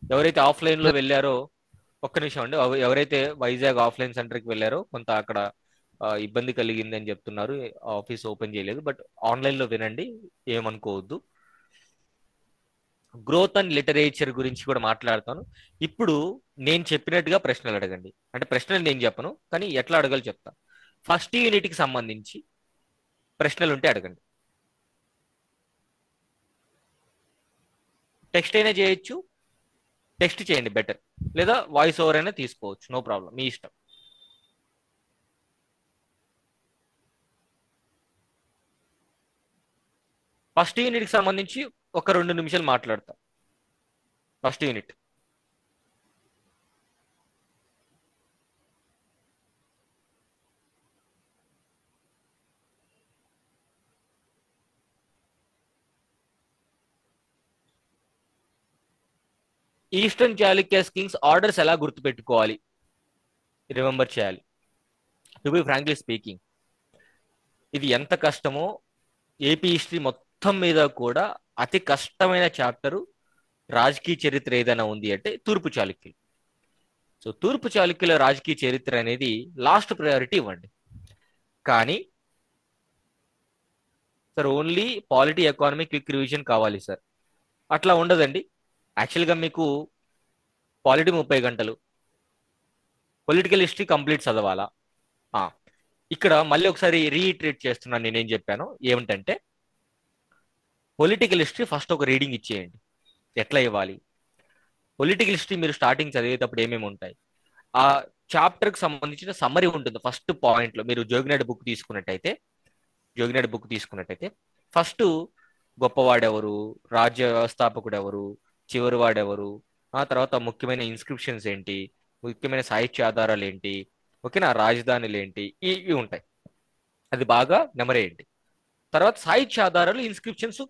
ఎవరైతే ఆఫ్లైన్ లో వెళ్ళారో, ఒక్క నిమిషం అండి, ఎవరైతే వైజాగ్ ఆఫ్లైన్ సెంటర్ కి వెళ్ళారో కొంత అక్కడ ఇబ్బంది కలిగింది అని చెప్తున్నారు, ఆఫీస్ ఓపెన్ చేయలేదు. బట్ ఆన్లైన్ లో వినండి, ఏమనుకోవద్దు. గ్రోత్ అండ్ లిటరేచర్ గురించి కూడా మాట్లాడతాను. ఇప్పుడు నేను చెప్పినట్టుగా ప్రశ్నలు అడగండి. అంటే ప్రశ్నలు నేను చెప్పను, కానీ ఎట్లా అడగాలో చెప్తాను. ఫస్ట్ యూనిట్ కి సంబంధించి ప్రశ్నలు ఉంటే అడగండి. టెక్స్ట్ అయినా చేయొచ్చు, టెక్స్ట్ చేయండి బెటర్, లేదా వాయిస్ ఓవర్ అయినా తీసుకోవచ్చు, నో ప్రాబ్లం, మీ ఇష్టం. ఫస్ట్ యూనిట్ కి సంబంధించి ఒక 2 నిమిషాలు మాట్లాడతా. First unit eastern Chalukyas Kings orders ఎలా గుర్తుపెట్టుకోవాలి, రిమెంబర్ చేయాలి. టు బి ఫ్రాంక్లీ స్పీకింగ్, ఇది ఎంత కష్టమో, ఏపీ హిస్టరీ మొత్తం మీద కూడా అతి కష్టమైన చాప్టరు రాజకీయ చరిత్ర ఏదైనా ఉంది అంటే తూర్పు చాళుక్యులు. సో తూర్పు చాళుక్యుల రాజకీయ చరిత్ర అనేది లాస్ట్ ప్రయారిటీ ఇవ్వండి. కానీ sir only polity economy quick revision కావాలి సార్, అట్లా ఉండదండి. యాక్చువల్గా మీకు పాలిటీ 30 గంటలు, పొలిటికల్ హిస్టరీ కంప్లీట్ చదవాలా. ఆ, ఇక్కడ మళ్ళీ ఒకసారి రీఇటరేట్ చేస్తున్నాను నేనేం చెప్పాను. ఏమిటంటే పొలిటికల్ హిస్టరీ ఫస్ట్ ఒక రీడింగ్ ఇచ్చేయండి. ఎట్లా ఇవ్వాలి? పొలిటికల్ హిస్టరీ మీరు స్టార్టింగ్ చదివేటప్పుడు ఏమేమి ఉంటాయి, ఆ చాప్టర్ కి సంబంధించిన సమ్మరీ ఉంటుంది. ఫస్ట్ పాయింట్ లో మీరు జోగినాడు బుక్ తీసుకున్నట్టయితే ఫస్ట్ గొప్పవాడెవరు, రాజ్య వ్యవస్థాపకుడు ఎవరు, చివరి వాడెవరు, ఆ తర్వాత ముఖ్యమైన ఇన్స్క్రిప్షన్స్ ఏంటి, ముఖ్యమైన సాహిత్య ఆధారాలు ఏంటి, ఓకేనా, రాజధానులు ఏంటి, ఇవి ఉంటాయి. అది బాగా నెమరేయండి. తర్వాత సాహిత్య ఆధారాలు, ఇన్స్క్రిప్షన్స్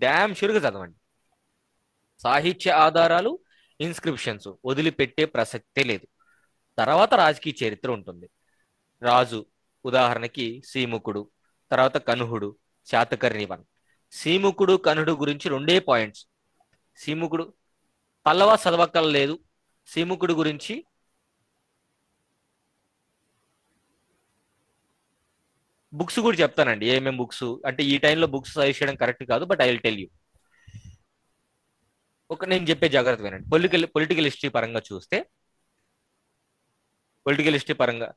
డ్యామ్ షూర్గా చదవండి. సాహిత్య ఆధారాలు, ఇన్స్క్రిప్షన్స్ వదిలిపెట్టే ప్రసక్తే లేదు. తర్వాత రాజకీయ చరిత్ర ఉంటుంది. రాజు ఉదాహరణకి సీముకుడు, తర్వాత కనుహుడు, శాతకర్ణి వన్. సీముకుడు కనుహుడు గురించి 2 పాయింట్స్. సీముకుడు పల్లవ చదవక్కల లేదు. సీముకుడు గురించి బుక్స్ కూడా చెప్తానండి, ఏమేమి బుక్స్ అంటే. ఈ టైంలో బుక్స్ సజెస్ట్ చేయడం కరెక్ట్ కాదు, but I will tell you. నేను చెప్పే జాగ్రత్త వినండి. పొలిటికల్ హిస్టరీ పరంగా చూస్తే, పొలిటికల్ హిస్టరీ పరంగా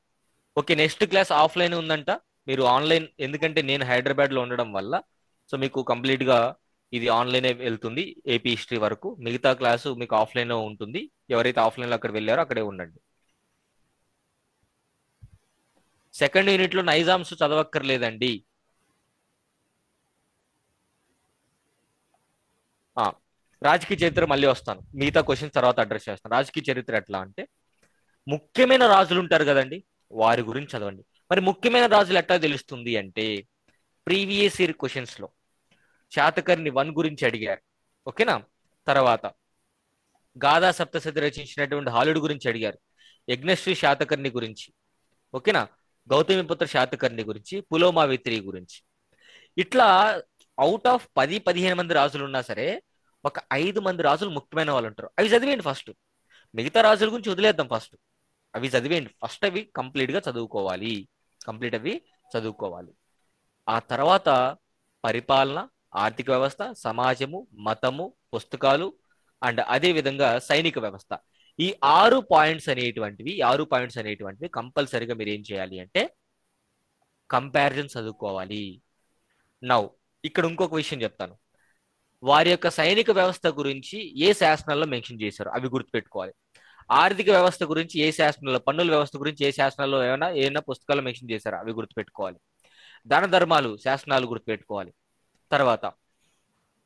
ఓకే, నెక్స్ట్ క్లాస్ ఆఫ్లైన్ ఉందంట, మీరు ఆన్లైన్, ఎందుకంటే నేను హైదరాబాద్ లో ఉండడం వల్ల సో మీకు కంప్లీట్ గా ఇది ఆన్లైన్ వెళ్తుంది ఏపీ హిస్టరీ వరకు. మిగతా క్లాసు మీకు ఆఫ్లైన్ లో ఉంటుంది. ఎవరైతే ఆఫ్లైన్ లో అక్కడ వెళ్ళారో అక్కడే ఉండండి. సెకండ్ యూనిట్ లో నైజామ్స్ చదవక్కర్లేదండి. ఆ, రాజకీయ చరిత్ర మళ్ళీ వస్తాను, మిగతా క్వశ్చన్స్ తర్వాత అడ్రస్ చేస్తాను. రాజకీయ చరిత్ర ఎట్లా అంటే, ముఖ్యమైన రాజులు ఉంటారు కదండి, వారి గురించి చదవండి. మరి ముఖ్యమైన రాజులు ఎట్లా తెలుస్తుంది అంటే, ప్రీవియస్ ఇయర్ క్వశ్చన్స్ లో శాతకర్ణి వన్ గురించి అడిగారు, ఓకేనా. తర్వాత గాథా సప్తశతి రచించినటువంటి హాలుడు గురించి అడిగారు, యజ్ఞశ్రీ శాతకర్ణి గురించి, ఓకేనా, గౌతమిపుత్ర శాతకర్ణి గురించి, పులోమావిత్రి గురించి. ఇట్లా అవుట్ ఆఫ్ 10-15 మంది రాజులు ఉన్నా సరే ఒక 5 మంది రాజులు ముఖ్యమైన వాళ్ళు ఉంటారు. అవి చదివేయండి ఫస్ట్. మిగతా రాజుల గురించి వదిలేద్దాం ఫస్ట్. అవి చదివేయండి ఫస్ట్. అవి కంప్లీట్ గా చదువుకోవాలి. అవి చదువుకోవాలి. ఆ తర్వాత పరిపాలన, ఆర్థిక వ్యవస్థ, సమాజము, మతము, పుస్తకాలు అండ్ అదే విధంగా సైనిక వ్యవస్థ. ఈ 6 పాయింట్స్ అనేటువంటివి కంపల్సరీగా మీరు ఏం చేయాలి అంటే కంపారిజన్ చదువుకోవాలి. నౌ ఇక్కడ ఇంకొక విషయం చెప్తాను. వారి యొక్క సైనిక వ్యవస్థ గురించి ఏ శాసనాల్లో మెన్షన్ చేశారు అవి గుర్తుపెట్టుకోవాలి. ఆర్థిక వ్యవస్థ గురించి ఏ శాసనాల్లో, పన్నుల వ్యవస్థ గురించి ఏ శాసనాల్లో ఏమైనా పుస్తకాల్లో మెన్షన్ చేశారు అవి గుర్తుపెట్టుకోవాలి. దాన ధర్మాలు శాసనాలు గుర్తుపెట్టుకోవాలి. తర్వాత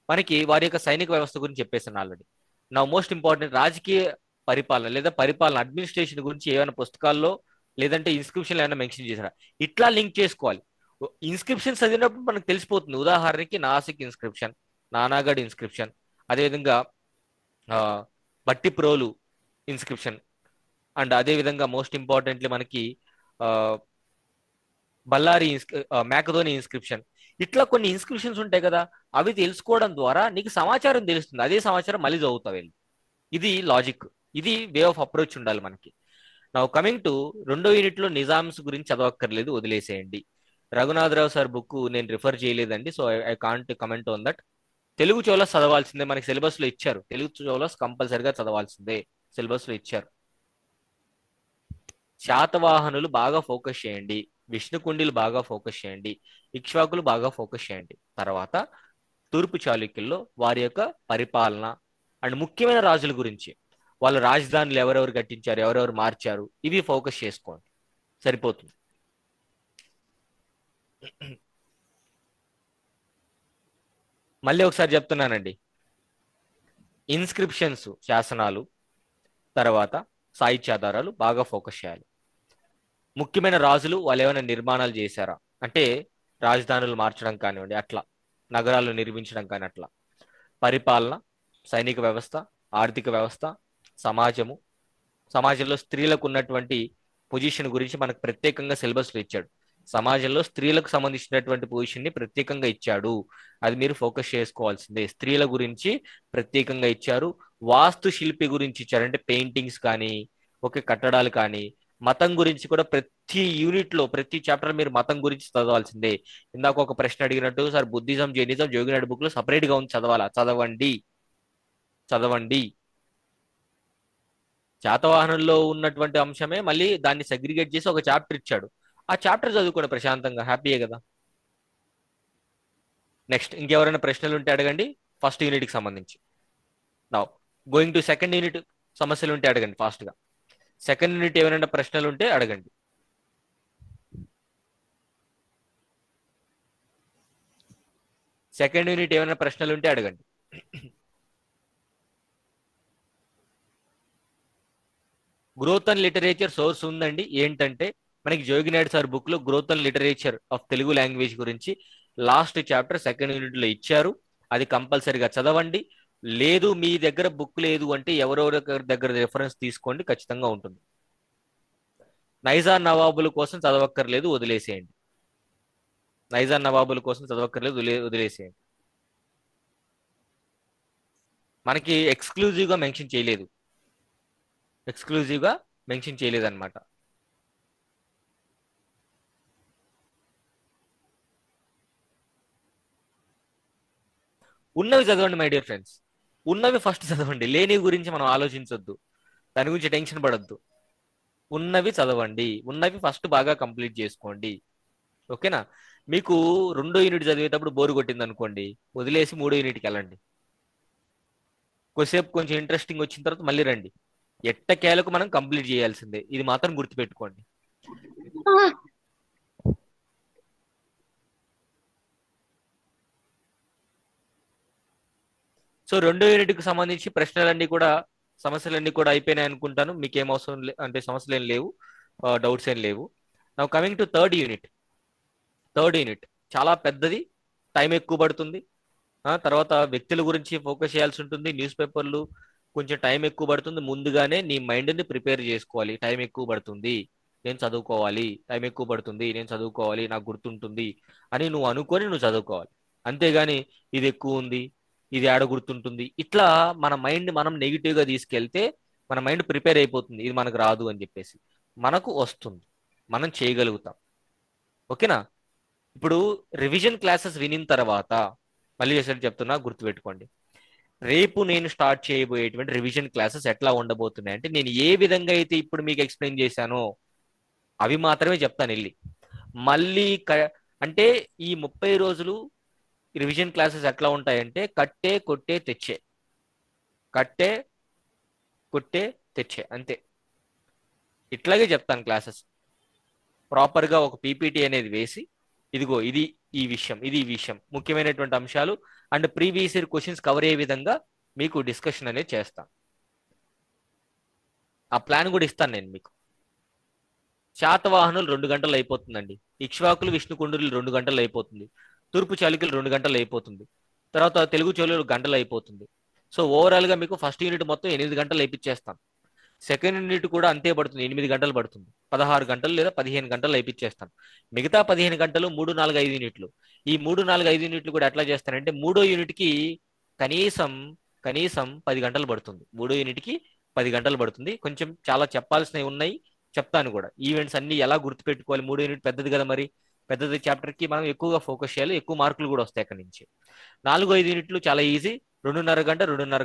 మనకి వారి యొక్క సైనిక వ్యవస్థ గురించి చెప్పేసాను ఆల్రెడీ. నా మోస్ట్ ఇంపార్టెంట్ రాజకీయ పరిపాలన లేదా పరిపాలన అడ్మినిస్ట్రేషన్ గురించి ఏమైనా పుస్తకాల్లో లేదంటే ఇన్స్క్రిప్షన్ ఏమైనా మెన్షన్ చేశారా, ఇట్లా లింక్ చేసుకోవాలి. ఇన్స్క్రిప్షన్ చదివినప్పుడు మనకు తెలిసిపోతుంది. ఉదాహరణకి నాసిక్ ఇన్స్క్రిప్షన్, నానాగఢ్ ఇన్స్క్రిప్షన్, అదేవిధంగా ఆ, బట్టి ప్రోలు ఇన్స్క్రిప్షన్, అండ్ అదే విధంగా మోస్ట్ ఇంపార్టెంట్లీ మనకి ఆ, బళ్ళారి మేకధోని ఇన్స్క్రిప్షన్, ఇట్లా కొన్ని ఇన్స్క్రిప్షన్స్ ఉంటాయి కదా. అవి తెలుసుకోవడం ద్వారా నీకు సమాచారం తెలుస్తుంది. అదే సమాచారం మళ్ళీ చదువుతావు వెళ్ళి. ఇది లాజిక్, ఇది వే ఆఫ్ అప్రోచ్ ఉండాలి మనకి. నా కమింగ్ టు రెండో యూనిట్ లో నిజామ్స్ గురించి చదవక్కర్లేదు, వదిలేసేయండి. రఘునాథరావు సార్ బుక్ నేను రిఫర్ చేయలేదండి, so I can't comment on that. Telugu Cholas చదవాల్సిందే, మనకి సిలబస్ లో ఇచ్చారు. తెలుగు చోళస్ కంపల్సరిగా చదవాల్సిందే, సిలబస్ లో ఇచ్చారు. శాతవాహనులు బాగా ఫోకస్ చేయండి, విష్ణుకుండిలు బాగా ఫోకస్ చేయండి, ఇక్ష్వాకులు బాగా ఫోకస్ చేయండి. తర్వాత తూర్పు చాళుక్యుల్లో వారి యొక్క పరిపాలన అండ్ ముఖ్యమైన రాజుల గురించి, వాళ్ళ రాజధానులు ఎవరెవరు కట్టించారు, ఎవరెవరు మార్చారు, ఇవి ఫోకస్ చేసుకోండి, సరిపోతుంది. మళ్ళీ ఒకసారి చెప్తున్నానండి, ఇన్స్క్రిప్షన్స్ శాసనాలు, తర్వాత సాహిత్యాధారాలు బాగా ఫోకస్ చేయాలి. ముఖ్యమైన రాజులు వాళ్ళు ఏమైనా నిర్మాణాలు చేశారా అంటే, రాజధానులు మార్చడం కానివ్వండి, అట్లా నగరాలు నిర్మించడం కానీ అట్లా. పరిపాలన, సైనిక వ్యవస్థ, ఆర్థిక వ్యవస్థ, సమాజము, సమాజంలో స్త్రీలకు ఉన్నటువంటి పొజిషన్ గురించి మనకు ప్రత్యేకంగా సిలబస్ లో ఇచ్చాడు. సమాజంలో స్త్రీలకు సంబంధించినటువంటి పొజిషన్ ని ప్రత్యేకంగా ఇచ్చాడు, అది మీరు ఫోకస్ చేసుకోవాల్సిందే. స్త్రీల గురించి ప్రత్యేకంగా ఇచ్చారు. వాస్తు శిల్పి గురించి ఇచ్చారు, అంటే పెయింటింగ్స్ కానీ, ఓకే, కట్టడాలు కానీ. మతం గురించి కూడా ప్రతి యూనిట్ లో ప్రతి చాప్టర్ మీరు మతం గురించి చదవాల్సిందే. ఇందాక ఒక ప్రశ్న అడిగినట్టు, సార్ బుద్ధిజం జైనిజం జోగినాడు బుక్ లో సపరేట్ గా ఉంది, చదవాలా? చదవండి, చదవండి. శాతవాహనంలో ఉన్నటువంటి అంశమే మళ్ళీ దాన్ని సెగ్రిగేట్ చేసి ఒక చాప్టర్ ఇచ్చాడు, ఆ చాప్టర్ చదువుకోండి ప్రశాంతంగా, హ్యాపీయే కదా. నెక్స్ట్ ఇంకెవరైనా ప్రశ్నలు ఉంటే అడగండి, ఫస్ట్ యూనిట్ కి సంబంధించి. నా గోయింగ్ టు సెకండ్ యూనిట్, సమస్యలు ఉంటే అడగండి ఫాస్ట్ గా. సెకండ్ యూనిట్ ఏమైనా ప్రశ్నలు ఉంటే అడగండి. సెకండ్ యూనిట్ ఏమైనా ప్రశ్నలు ఉంటే అడగండి. గ్రోత్ అండ్ లిటరేచర్ సోర్స్ ఉందండి. ఏంటంటే మనకి జోగినాయుడు సార్ బుక్ లో growth and literature of Telugu language గురించి లాస్ట్ చాప్టర్ సెకండ్ యూనిట్ లో ఇచ్చారు, అది కంపల్సరీగా చదవండి. లేదు మీ దగ్గర బుక్ లేదు అంటే ఎవరెవరి దగ్గర రెఫరెన్స్ తీసుకోండి, ఖచ్చితంగా ఉంటుంది. నైజాం నవాబుల కోసం చదవక్కర్లేదు, వదిలేసేయండి. నైజాం నవాబుల కోసం చదవక్కర్లేదు, వదిలేసేయండి. మనకి ఎక్స్క్లూజివ్ గా మెన్షన్ చేయలేదు, ఎక్స్క్లూజివ్ గా మెన్షన్ చేయలేదు అనమాట. ఉన్నవి చదవండి మై డియర్ ఫ్రెండ్స్, ఉన్నవి ఫస్ట్ చదవండి. లేని గురించి మనం ఆలోచించొద్దు, దాని గురించి టెన్షన్ పడొద్దు. ఉన్నవి చదవండి, ఉన్నవి ఫస్ట్ బాగా కంప్లీట్ చేసుకోండి, ఓకేనా. మీకు రెండో యూనిట్ చదివేటప్పుడు బోరు కొట్టింది అనుకోండి, వదిలేసి మూడో యూనిట్కి వెళ్ళండి. కొద్దిసేపు కొంచెం ఇంట్రెస్టింగ్ వచ్చిన తర్వాత మళ్ళీ రండి. ఎట్టకేలకు మనం కంప్లీట్ చేయాల్సిందే, ఇది మాత్రం గుర్తుపెట్టుకోండి. సో రెండో యూనిట్కి సంబంధించి ప్రశ్నలన్నీ కూడా, సమస్యలన్నీ కూడా అయిపోయినాయి అనుకుంటాను. మీకేం అవసరం అంటే సమస్యలు ఏం లేవు, డౌట్స్ ఏం లేవు. నా coming to third unit. Third unit చాలా పెద్దది, టైం ఎక్కువ పడుతుంది. తర్వాత వ్యక్తుల గురించి ఫోకస్ చేయాల్సి ఉంటుంది, న్యూస్ పేపర్లు కొంచెం టైం ఎక్కువ పడుతుంది. ముందుగానే నీ మైండ్ని ప్రిపేర్ చేసుకోవాలి. టైం ఎక్కువ పడుతుంది, నేను చదువుకోవాలి, టైం ఎక్కువ పడుతుంది, నేను చదువుకోవాలి, నాకు గుర్తుంటుంది అని నువ్వు అనుకొని నువ్వు చదువుకోవాలి. అంతేగాని ఇది ఎక్కువ ఉంది, ఇది ఆడ గుర్తుంటుంది, ఇట్లా మన మైండ్ మనం నెగిటివ్ గా తీసుకెళ్తే మన మైండ్ ప్రిపేర్ అయిపోతుంది, ఇది మనకు రాదు అని చెప్పేసి. మనకు వస్తుంది, మనం చేయగలుగుతాం, ఓకేనా. ఇప్పుడు రివిజన్ క్లాసెస్ వినిన తర్వాత మళ్ళీ ఒకసారి చెప్తున్నా, గుర్తుపెట్టుకోండి. రేపు నేను స్టార్ట్ చేయబోయేటువంటి రివిజన్ క్లాసెస్ ఎట్లా ఉండబోతున్నాయి అంటే, నేను ఏ విధంగా అయితే ఇప్పుడు మీకు ఎక్స్ప్లెయిన్ చేశానో అవి మాత్రమే చెప్తాను వెళ్ళి. మళ్ళీ అంటే ఈ 30 రోజులు రివిజన్ క్లాసెస్ ఎట్లా ఉంటాయంటే, కట్టే కొట్టే తెచ్చే, కట్టే కొట్టే తెచ్చే, అంతే. ఇట్లాగే చెప్తాను క్లాసెస్. ప్రాపర్ గా ఒక పీపీటీ అనేది వేసి, ఇదిగో ఇది ఈ విషయం, ఇది ఈ విషయం, ముఖ్యమైనటువంటి అంశాలు and previous year questions cover అయ్యే విధంగా మీకు డిస్కషన్ అనేది చేస్తాను. ఆ ప్లాన్ కూడా ఇస్తాను నేను మీకు. శాతవాహనులు 2 గంటలు అయిపోతుందండి. ఇక్ష్వాకులు విష్ణుకుండులు 2 గంటలు అయిపోతుంది. తూర్పు చాళుక్యులు 2 గంటలు అయిపోతుంది. తర్వాత తెలుగు చోళులు గంటలు అయిపోతుంది. సో ఓవరాల్ గా మీకు ఫస్ట్ యూనిట్ మొత్తం 8 గంటలు అయిపించేస్తాను. సెకండ్ యూనిట్ కూడా అంతే పడుతుంది, 8 గంటలు పడుతుంది. 16 గంటలు లేదా 15 గంటలు అయిపించేస్తాను. మిగతా 15 గంటలు 3, 4, 5 యూనిట్లు. ఈ 3, 4, 5 యూనిట్లు కూడా ఎట్లా చేస్తానంటే మూడో యూనిట్ కి కనీసం కనీసం 10 గంటలు పడుతుంది. మూడో యూనిట్ కి 10 గంటలు పడుతుంది. కొంచెం చాలా చెప్పాల్సినవి ఉన్నాయి, చెప్తాను కూడా. ఈవెంట్స్ అన్ని ఎలా గుర్తుపెట్టుకోవాలి, మూడో యూనిట్ పెద్దది కదా, మరి పెద్దది చాప్టర్ కి మనం ఎక్కువగా ఫోకస్ చేయాలి, ఎక్కువ మార్కులు కూడా వస్తాయి అక్కడి నుంచి. 4, 5 యూనిట్లు చాలా ఈజీ. 2:30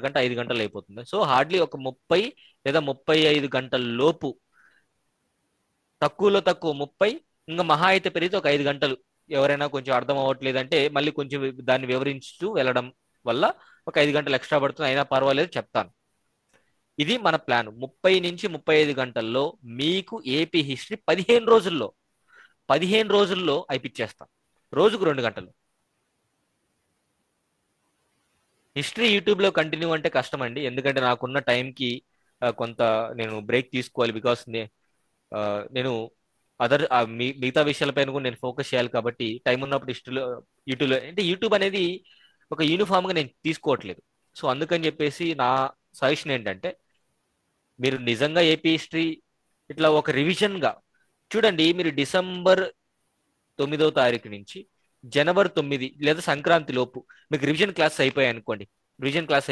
గంట 5 గంటలు అయిపోతుంది. సో హార్డ్లీ ఒక 30 లేదా 35 గంటల లోపు, తక్కువలో తక్కువ 30, ఇంకా మహా అయితే పెరిగితే ఒక 5 గంటలు. ఎవరైనా కొంచెం అర్థం అవ్వట్లేదంటే మళ్ళీ కొంచెం దాన్ని వివరించుతూ వెళ్ళడం వల్ల ఒక 5 గంటలు ఎక్స్ట్రా పడుతుంది, అయినా పర్వాలేదు, చెప్తాను. ఇది మన ప్లాన్. 30 నుంచి 35 గంటల్లో మీకు ఏపీ హిస్టరీ 15 రోజుల్లో అయిపిచ్చేస్తాం. రోజుకు 2 గంటలు. హిస్టరీ యూట్యూబ్ లో కంటిన్యూ అంటే కష్టం అండి, ఎందుకంటే నాకున్న టైంకి కొంత నేను బ్రేక్ తీసుకోవాలి. బికాస్ నేను అదర్ మిగతా విషయాలపైన కూడా నేను ఫోకస్ చేయాలి. కాబట్టి టైం ఉన్నప్పుడు హిస్టరీలో యూట్యూబ్లో అంటే యూట్యూబ్ అనేది ఒక యూనిఫామ్ గా నేను తీసుకోవట్లేదు. సో అందుకని చెప్పేసి నా సజెషన్ ఏంటంటే, మీరు నిజంగా ఏపీ హిస్టరీ ఇట్లా ఒక రివిజన్ గా చూడండి. మీరు డిసెంబర్ 9వ తారీఖు నుంచి జనవరి 9 లేదా సంక్రాంతి లోపు మీకు రివిజన్ క్లాస్ అయిపోయాయి అనుకోండి. Revision class